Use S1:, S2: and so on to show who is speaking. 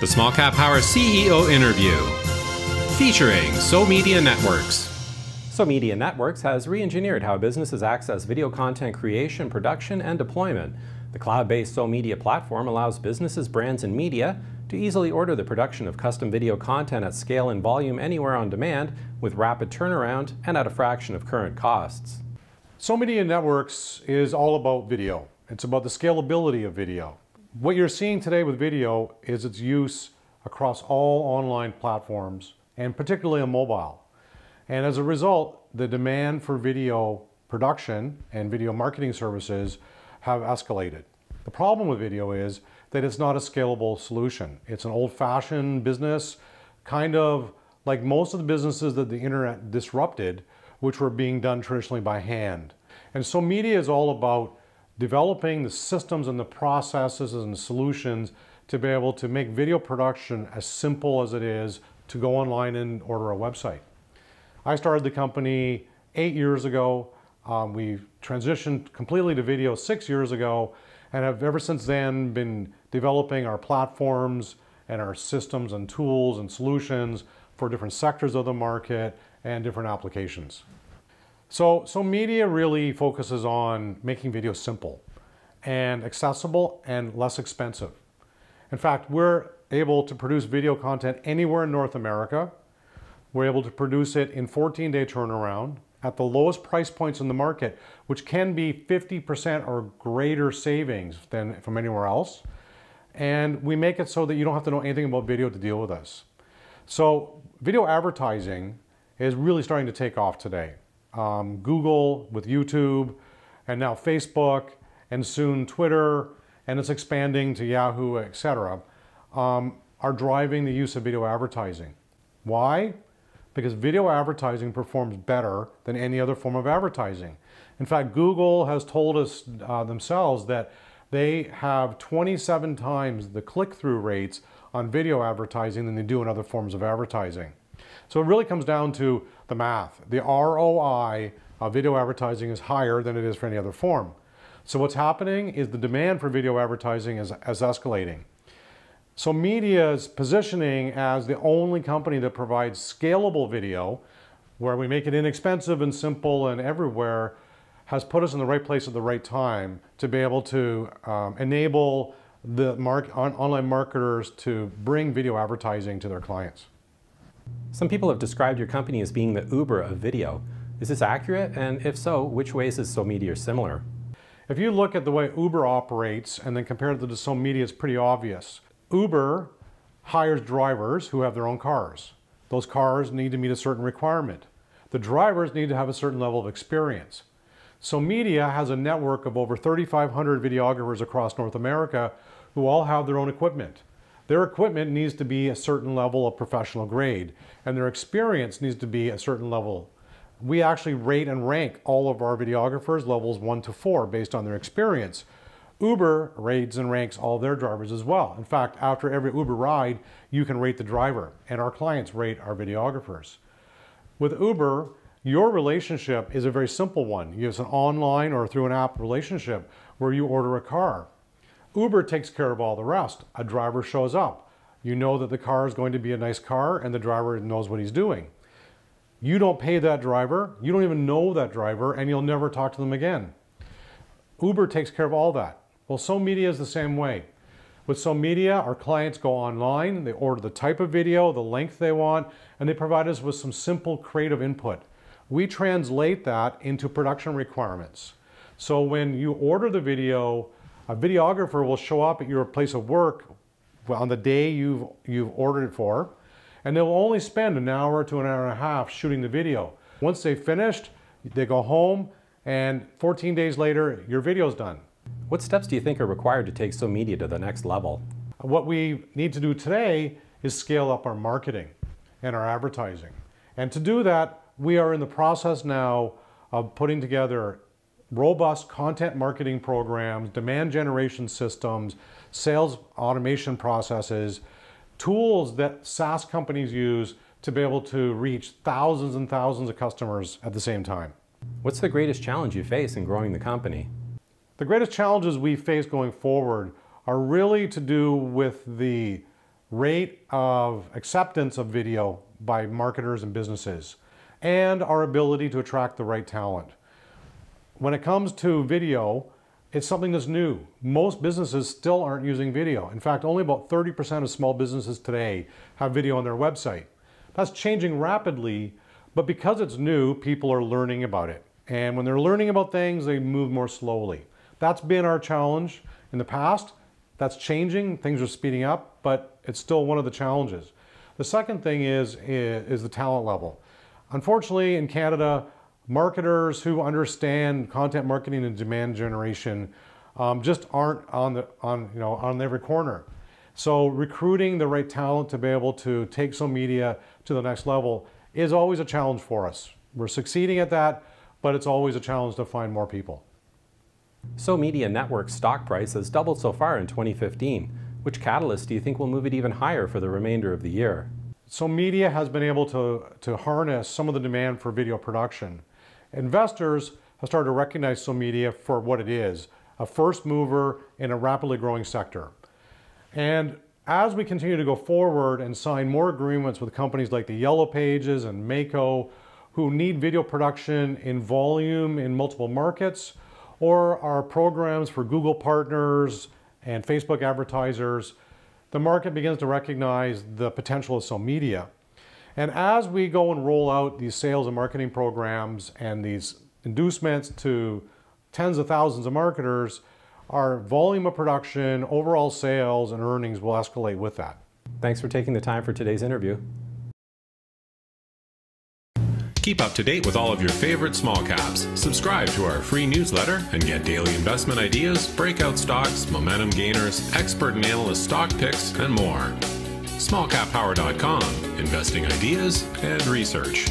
S1: The Small Cap Power CEO Interview, featuring SoMedia Networks.
S2: SoMedia Networks has re-engineered how businesses access video content creation, production, and deployment. The cloud-based SoMedia platform allows businesses, brands, and media to easily order the production of custom video content at scale and volume anywhere on demand with rapid turnaround and at a fraction of current costs.
S3: SoMedia Networks is all about video. It's about the scalability of video. What you're seeing today with video is its use across all online platforms and particularly on mobile. And as a result, the demand for video production and video marketing services have escalated. The problem with video is that it's not a scalable solution. It's an old-fashioned business, kind of like most of the businesses that the internet disrupted, which were being done traditionally by hand. And SoMedia is all about developing the systems and the processes and the solutions to be able to make video production as simple as it is to go online and order a website. I started the company 8 years ago. We transitioned completely to video 6 years ago and have ever since then been developing our platforms and our systems and tools and solutions for different sectors of the market and different applications. So SoMedia really focuses on making video simple and accessible and less expensive. In fact, we're able to produce video content anywhere in North America. We're able to produce it in 14-day turnaround at the lowest price points in the market, which can be 50% or greater savings than from anywhere else. And we make it so that you don't have to know anything about video to deal with us. So video advertising is really starting to take off today. Google with YouTube, and now Facebook, and soon Twitter, and it's expanding to Yahoo, etc., are driving the use of video advertising. Why? Because video advertising performs better than any other form of advertising. In fact, Google has told us themselves that they have 27 times the click-through rates on video advertising than they do in other forms of advertising. So it really comes down to the math. The ROI of video advertising is higher than it is for any other form. So what's happening is the demand for video advertising is escalating. SoMedia's positioning as the only company that provides scalable video, where we make it inexpensive and simple and everywhere, has put us in the right place at the right time to be able to enable the online marketers to bring video advertising to their clients.
S2: Some people have described your company as being the Uber of video. Is this accurate? And if so, which ways is SoMedia similar?
S3: If you look at the way Uber operates and then compare it to SoMedia, it's pretty obvious. Uber hires drivers who have their own cars. Those cars need to meet a certain requirement. The drivers need to have a certain level of experience. SoMedia has a network of over 3,500 videographers across North America who all have their own equipment. Their equipment needs to be a certain level of professional grade, and their experience needs to be a certain level. We actually rate and rank all of our videographers levels 1 to 4 based on their experience. Uber rates and ranks all their drivers as well. In fact, after every Uber ride, you can rate the driver, and our clients rate our videographers. With Uber, your relationship is a very simple one. It's an online or through an app relationship where you order a car. Uber takes care of all the rest. A driver shows up. You know that the car is going to be a nice car and the driver knows what he's doing. You don't pay that driver, you don't even know that driver, and you'll never talk to them again. Uber takes care of all that. Well, SoMedia is the same way. With SoMedia, our clients go online, they order the type of video, the length they want, and they provide us with some simple creative input. We translate that into production requirements. So when you order the video, a videographer will show up at your place of work on the day you've ordered it for, and they'll only spend an hour to an hour and a half shooting the video. Once they've finished, they go home, and 14 days later, your video's done.
S2: What steps do you think are required to take SoMedia to the next level?
S3: What we need to do today is scale up our marketing and our advertising. And to do that, we are in the process now of putting together robust content marketing programs, demand generation systems, sales automation processes, tools that SaaS companies use to be able to reach thousands and thousands of customers at the same time.
S2: What's the greatest challenge you face in growing the company?
S3: The greatest challenges we face going forward are really to do with the rate of acceptance of video by marketers and businesses, and our ability to attract the right talent. When it comes to video, it's something that's new. Most businesses still aren't using video. In fact, only about 30% of small businesses today have video on their website. That's changing rapidly, but because it's new, people are learning about it. And when they're learning about things, they move more slowly. That's been our challenge in the past. That's changing, things are speeding up, but it's still one of the challenges. The second thing is the talent level. Unfortunately, in Canada, marketers who understand content marketing and demand generation just aren't on every corner. So recruiting the right talent to be able to take SoMedia to the next level is always a challenge for us. We're succeeding at that, but it's always a challenge to find more people.
S2: SoMedia Networks' stock price has doubled so far in 2015. Which catalyst do you think will move it even higher for the remainder of the year?
S3: SoMedia has been able to harness some of the demand for video production. Investors have started to recognize SoMedia for what it is, a first mover in a rapidly growing sector. And as we continue to go forward and sign more agreements with companies like the Yellow Pages and Mako, who need video production in volume in multiple markets, or our programs for Google partners and Facebook advertisers, the market begins to recognize the potential of SoMedia. And as we go and roll out these sales and marketing programs and these inducements to tens of thousands of marketers, our volume of production, overall sales, and earnings will escalate with that.
S2: Thanks for taking the time for today's interview.
S1: Keep up to date with all of your favorite small caps. Subscribe to our free newsletter and get daily investment ideas, breakout stocks, momentum gainers, expert and analyst stock picks, and more. SmallCapPower.com, investing ideas and research.